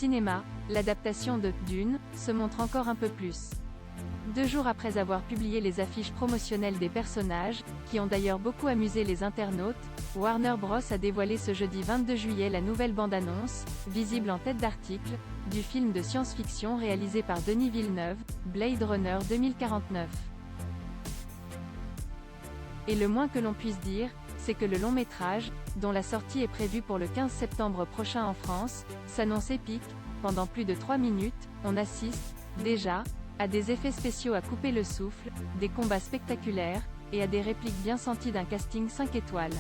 cinéma, l'adaptation de Dune se montre encore un peu plus. 2 jours après avoir publié les affiches promotionnelles des personnages, qui ont d'ailleurs beaucoup amusé les internautes, Warner Bros a dévoilé ce jeudi 22 juillet la nouvelle bande-annonce, visible en tête d'article, du film de science-fiction réalisé par Denis Villeneuve, Blade Runner 2049. Et le moins que l'on puisse dire, c'est que le long-métrage, dont la sortie est prévue pour le 15 septembre prochain en France, s'annonce épique. Pendant plus de 3 minutes, on assiste, déjà, à des effets spéciaux à couper le souffle, des combats spectaculaires, et à des répliques bien senties d'un casting 5 étoiles.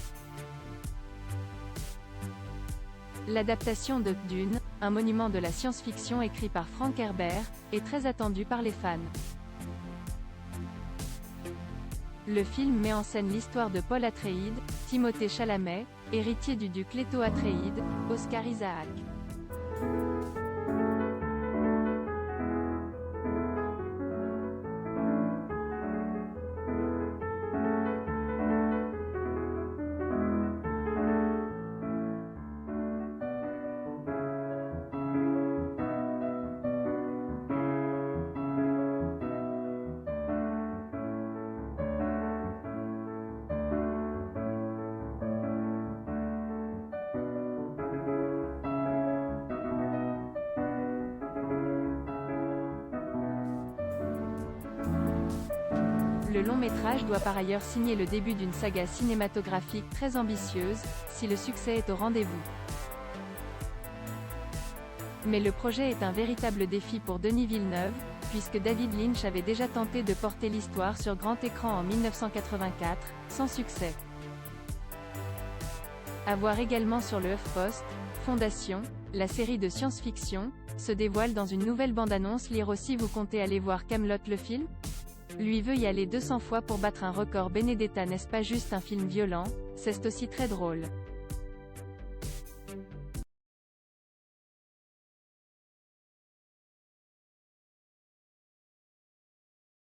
L'adaptation de Dune, un monument de la science-fiction écrit par Frank Herbert, est très attendue par les fans. Le film met en scène l'histoire de Paul Atreides, Timothée Chalamet, héritier du duc Leto Atreides, Oscar Isaac. Le long-métrage doit par ailleurs signer le début d'une saga cinématographique très ambitieuse, si le succès est au rendez-vous. Mais le projet est un véritable défi pour Denis Villeneuve, puisque David Lynch avait déjà tenté de porter l'histoire sur grand écran en 1984, sans succès. À voir également sur le HuffPost, Fondation, la série de science-fiction, se dévoile dans une nouvelle bande-annonce. Lire aussi. Vous comptez aller voir Kaamelott le film ? Lui veut y aller 200 fois pour battre un record. Benedetta. N'est-ce pas juste un film violent, c'est aussi très drôle.